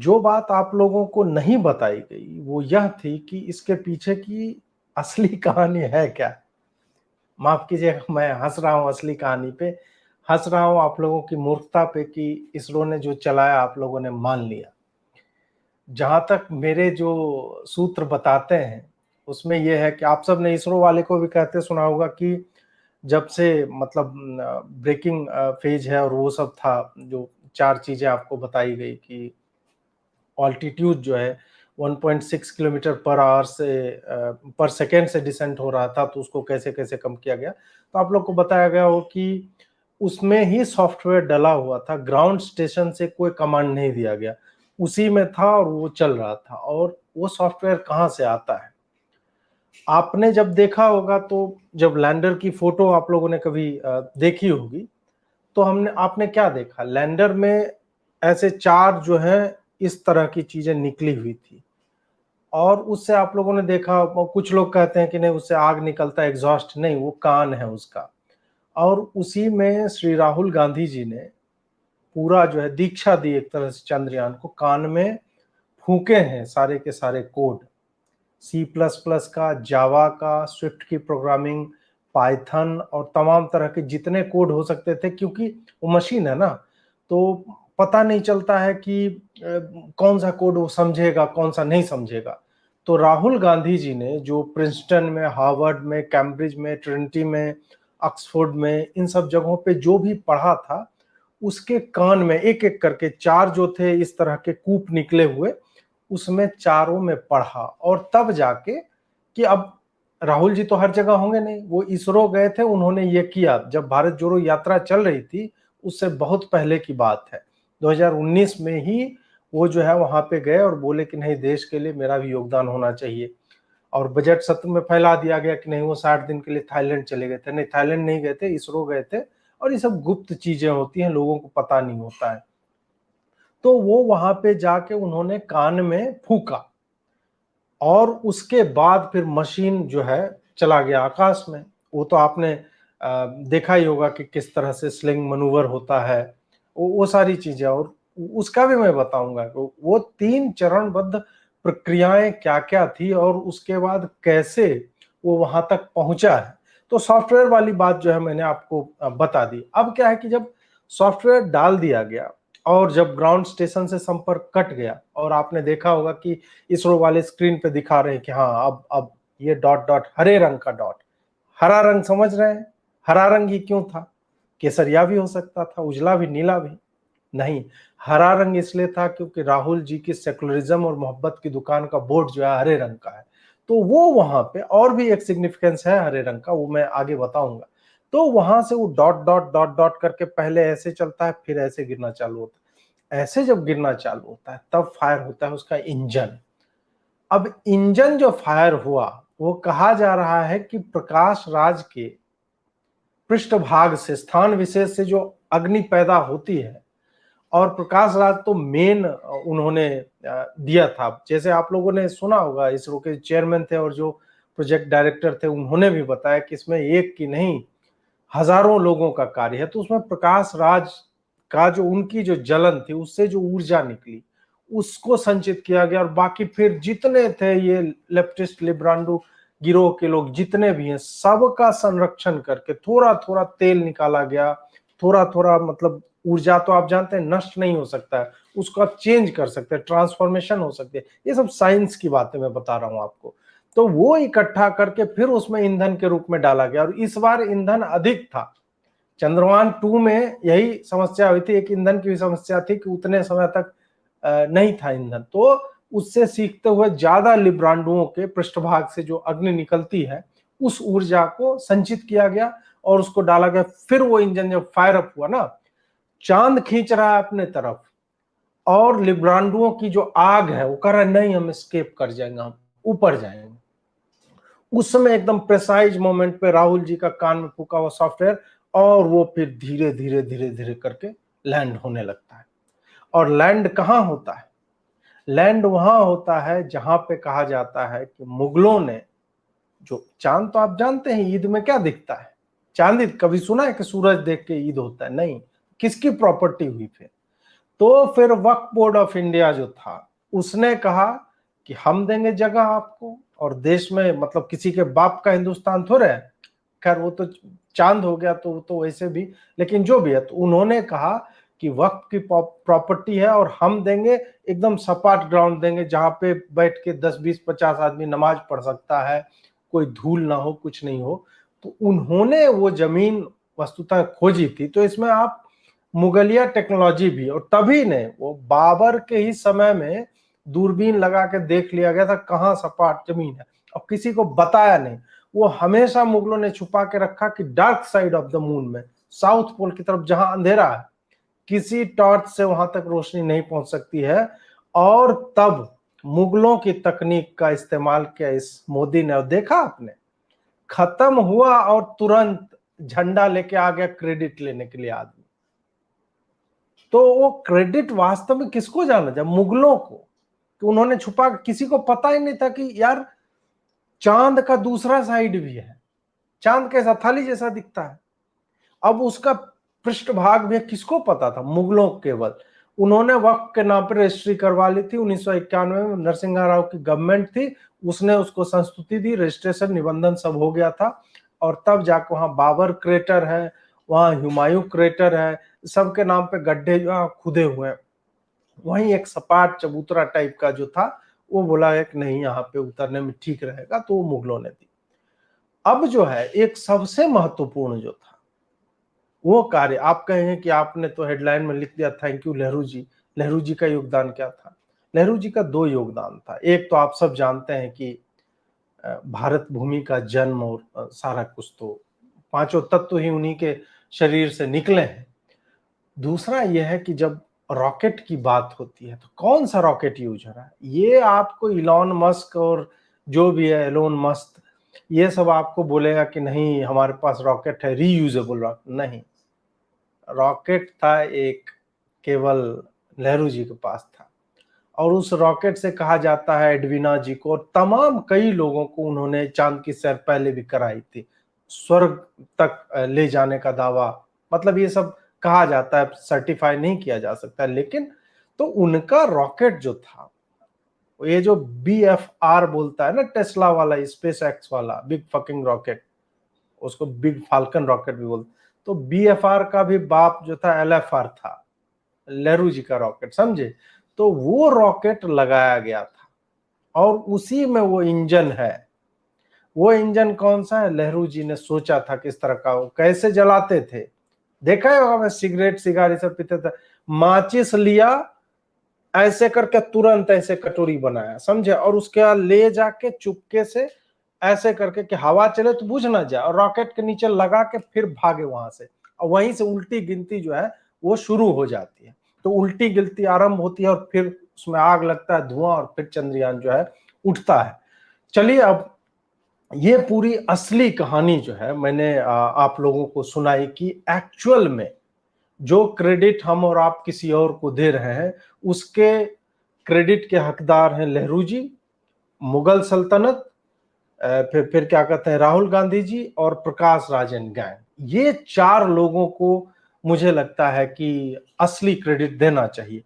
जो बात आप लोगों को नहीं बताई गई वो यह थी कि इसके पीछे की असली कहानी है क्या। माफ कीजिएगा, मैं हंस रहा हूं असली कहानी पे, हंस रहा हूं आप लोगों की मूर्खता पे कि इसरो ने जो चलाया आप लोगों ने मान लिया। जहां तक मेरे जो सूत्र बताते हैं उसमें यह है कि आप सब ने इसरो वाले को भी कहते सुना होगा कि जब से मतलब ब्रेकिंग फेज है और वो सब था, जो चार चीजें आपको बताई गई कि ऑल्टीट्यूड जो है 1.6 किलोमीटर पर आवर से पर सेकेंड से डिसेंट हो रहा था, तो उसको कैसे कैसे कम किया गया। तो आप लोग को बताया गया हो कि उसमें ही सॉफ्टवेयर डला हुआ था, ग्राउंड स्टेशन से कोई कमांड नहीं दिया गया, उसी में था और वो चल रहा था। और वो सॉफ्टवेयर कहाँ से आता है आपने जब देखा होगा, तो जब लैंडर की फोटो आप लोगों ने कभी देखी होगी, तो हमने आपने क्या देखा, लैंडर में ऐसे चार जो है इस तरह की चीजें निकली हुई थी। और उससे आप लोगों ने देखा, कुछ लोग कहते हैं कि नहीं उससे आग निकलता है, एग्जॉस्ट नहीं, वो कान है उसका। और उसी में श्री राहुल गांधी जी ने पूरा जो है दीक्षा दी एक तरह से चंद्रयान को, कान में फूके हैं सारे के सारे कोड, C++ का, जावा का, स्विफ्ट की प्रोग्रामिंग, पाइथन और तमाम तरह के जितने कोड हो सकते थे, क्योंकि वो मशीन है ना, तो पता नहीं चलता है कि कौन सा कोड वो समझेगा कौन सा नहीं समझेगा। तो राहुल गांधी जी ने जो प्रिंसटन में, हार्वर्ड में, कैम्ब्रिज में, ट्रिनिटी में, ऑक्सफोर्ड में, इन सब जगहों पे जो भी पढ़ा था, उसके कान में एक एक करके चार जो थे इस तरह के कूप निकले हुए, उसमें चारों में पढ़ा। और तब जाके कि अब राहुल जी तो हर जगह होंगे नहीं, वो इसरो गए थे, उन्होंने ये किया जब भारत जोड़ो यात्रा चल रही थी, उससे बहुत पहले की बात है, 2019 में ही वो जो है वहां पे गए और बोले कि नहीं, देश के लिए मेरा भी योगदान होना चाहिए। और बजट सत्र में फैला दिया गया कि नहीं, वो 60 दिन के लिए थाईलैंड चले गए थे। नहीं, थाईलैंड नहीं गए थे, इसरो गए थे। और ये सब गुप्त चीजें होती हैं, लोगों को पता नहीं होता है। तो वो वहां पे जाके उन्होंने कान में फूका और उसके बाद फिर मशीन जो है चला गया आकाश में। वो तो आपने देखा ही होगा कि किस तरह से स्लिंग मनूवर होता है, वो सारी चीजें। और उसका भी मैं बताऊंगा वो 3 चरणबद्ध प्रक्रियाएं क्या क्या थी और उसके बाद कैसे वो वहां तक पहुंचा है। तो सॉफ्टवेयर वाली बात जो है मैंने आपको बता दी। अब क्या है कि जब सॉफ्टवेयर डाल दिया गया और जब ग्राउंड स्टेशन से संपर्क कट गया, और आपने देखा होगा कि इसरो वाले स्क्रीन पे दिखा रहे हैं कि हाँ अब ये डॉट डॉट, हरे रंग का डॉट, हरा रंग समझ रहे हैं, हरा रंग ही क्यों था, केसरिया भी हो सकता था, उजला भी, नीला भी। नहीं, हरा रंग इसलिए था क्योंकि राहुल जी की सेकुलरिज्म और मोहब्बत की दुकान का बोर्ड जो है हरे रंग का है। तो वो वहां पे और भी एक सिग्निफिकेंस है हरे रंग का, वो मैं आगे बताऊंगा। तो वहां से वो डॉट डॉट डॉट डॉट करके पहले ऐसे चलता है, फिर ऐसे गिरना चालू होता है। ऐसे जब गिरना चालू होता है तब फायर होता है उसका इंजन। अब इंजन जो फायर हुआ, वो कहा जा रहा है कि प्रकाश राज के पृष्ठभाग से, स्थान विशेष से जो अग्नि पैदा होती है, और प्रकाश राज तो मेन उन्होंने दिया था। जैसे आप लोगों ने सुना होगा, इसरो के चेयरमैन थे और जो प्रोजेक्ट डायरेक्टर थे, उन्होंने भी बताया कि इसमें एक की नहीं हजारों लोगों का कार्य है। तो उसमें प्रकाश राज का जो उनकी जो जलन थी, उससे जो ऊर्जा निकली, उसको संचित किया गया। और बाकी फिर जितने थे ये लेफ्टिस्ट लिब्रांडो गिरोह के लोग जितने भी हैं, सबका संरक्षण करके थोड़ा थोड़ा तेल निकाला गया, थोड़ा थोड़ा, मतलब ऊर्जा तो आप जानते हैं नष्ट नहीं हो सकता है, उसको आप चेंज कर सकते हैं, ट्रांसफॉर्मेशन हो सकती है। ये सब साइंस की बातें मैं बता रहा हूं आपको। तो वो इकट्ठा करके फिर उसमें ईंधन के रूप में डाला गया, और इस बार ईंधन अधिक था। चंद्रयान 2 में यही समस्या हुई थी, एक ईंधन की भी समस्या थी कि उतने समय तक नहीं था ईंधन। तो उससे सीखते हुए ज्यादा लिब्रांडुओं के पृष्ठभाग से जो अग्नि निकलती है, उस ऊर्जा को संचित किया गया और उसको डाला गया। फिर वो इंजन जब फायर अप हुआ ना, चांद खींच रहा है अपने तरफ, और लिब्रांडुओं की जो आग है वो कह रहा है नहीं, हम स्केप कर जाएंगे, हम ऊपर जाएंगे। उस समय एकदम प्रेसाइज मोमेंट पे राहुल जी का कान में फूका हुआ सॉफ्टवेयर, और वो फिर धीरे धीरे धीरे धीरे करके लैंड होने लगता है। और लैंड कहाँ होता है? लैंड वहां होता है जहां पे कहा जाता है कि मुगलों ने जो चांद, तो आप जानते हैं ईद में क्या दिखता है, चांद ईद कभी सुना है कि सूरज देख के ईद होता है? नहीं। किसकी प्रॉपर्टी हुई फिर? तो फिर वक्फ बोर्ड ऑफ इंडिया जो था उसने कहा कि हम देंगे जगह आपको, और देश में मतलब किसी के बाप का हिंदुस्तान थोड़े है, खैर वो तो चांद हो गया तो वैसे भी, लेकिन जो भी है, तो उन्होंने कहा कि वक्फ की प्रॉपर्टी है और हम देंगे, एकदम सपाट ग्राउंड देंगे जहां पे बैठ के 10 20 50 आदमी नमाज पढ़ सकता है, कोई धूल ना हो, कुछ नहीं हो। तो उन्होंने वो जमीन वस्तुतः खोजी थी। तो इसमें आप मुगलिया टेक्नोलॉजी भी, और तभी ने वो बाबर के ही समय में दूरबीन लगा के देख लिया गया था कहाँ सपाट जमीन है, और किसी को बताया नहीं। वो हमेशा मुगलों ने छुपा के रखा कि dark side of the moon में, साउथ पोल की तरफ जहां अंधेरा है, किसी टॉर्च से वहां तक रोशनी नहीं पहुंच सकती है। और तब मुगलों की तकनीक का इस्तेमाल किया इस मोदी ने, और देखा आपने, खत्म हुआ और तुरंत झंडा लेके आ गया क्रेडिट लेने के लिए आदमी। तो वो क्रेडिट वास्तव में किसको जाना, जब मुगलों को, कि उन्होंने छुपा, किसी को पता ही नहीं था कि यार चांद का दूसरा साइड भी है, चांद कैसा थाली जैसा दिखता है। अब उसका पृष्ठभाग भी किसको पता था, मुगलों केवल। उन्होंने वक्फ के नाम पर रजिस्ट्री करवा ली थी 1991 में, नरसिंह राव की गवर्नमेंट थी, उसने उसको संस्तुति दी, रजिस्ट्रेशन निबंधन सब हो गया था। और तब जाकर वहां बाबर क्रेटर है, वहां हुमायूं क्रेटर है, सबके नाम पे गड्ढे जो खुदे हुए हैं। वहीं एक सपाट चबूतरा टाइप का जो था, वो बोला है कि नहीं यहाँ पे उतरने में ठीक रहेगा, तो वो मुगलों ने दी। अब जो है एक सबसे महत्वपूर्ण जो था वो कार्य, आप कहेंगे कि आपने तो हेडलाइन में लिख दिया थैंक यू नेहरू जी, नेहरू जी का योगदान क्या था? नेहरू जी का दो योगदान था। एक तो आप सब जानते हैं कि भारत भूमि का जन्म और सारा कुछ, तो पांचों तत्व ही उन्हीं के शरीर से निकले हैं। दूसरा यह है कि जब रॉकेट की बात होती है तो कौन सा रॉकेट यूज हो रहा है, ये आपको इलॉन मस्क और जो भी है एलोन मस्क, ये सब आपको बोलेगा कि नहीं हमारे पास रॉकेट है, रीयूजेबल रॉकेट नहीं। रॉकेट था एक, केवल नेहरू जी के पास था, और उस रॉकेट से कहा जाता है एडवीना जी को और तमाम कई लोगों को उन्होंने चांद की सैर पहले भी कराई थी, स्वर्ग तक ले जाने का दावा, मतलब ये सब कहा जाता है, सर्टिफाई नहीं किया जा सकता, लेकिन तो उनका रॉकेट जो था, ये जो BFR बोलता है ना, टेस्ला वाला, स्पेस एक्स वाला बिग फकिंग रॉकेट, उसको बिग फाल्कन रॉकेट भी बोलते, तो BFR का भी बाप जो था LFR था, नेहरू जी का रॉकेट, समझे? तो वो रॉकेट लगाया गया था और उसी में वो इंजन है। वो इंजन कौन सा है, नेहरू जी ने सोचा था किस तरह का, वो कैसे जलाते थे, देखा है होगा, मैं सिगरेट सिगार सब पीते थे, माचिस लिया, ऐसे करके तुरंत ऐसे कटोरी बनाया, समझे, और उसके बाद ले जाके चुपके से ऐसे करके कि हवा चले तो बुझ ना जाए, और रॉकेट के नीचे लगा के फिर भागे वहां से, और वहीं से उल्टी गिनती जो है वो शुरू हो जाती है। तो उल्टी गिनती आरंभ होती है और फिर उसमें आग लगता है, धुआं, और फिर चंद्रयान जो है उठता है। चलिए, अब ये पूरी असली कहानी जो है मैंने आप लोगों को सुनाई कि एक्चुअल में जो क्रेडिट हम और आप किसी और को दे रहे हैं, उसके क्रेडिट के हकदार हैं नेहरू जी, मुगल सल्तनत, फिर क्या कहते हैं, राहुल गांधी जी और प्रकाश राजन गैंग। ये चार लोगों को मुझे लगता है कि असली क्रेडिट देना चाहिए।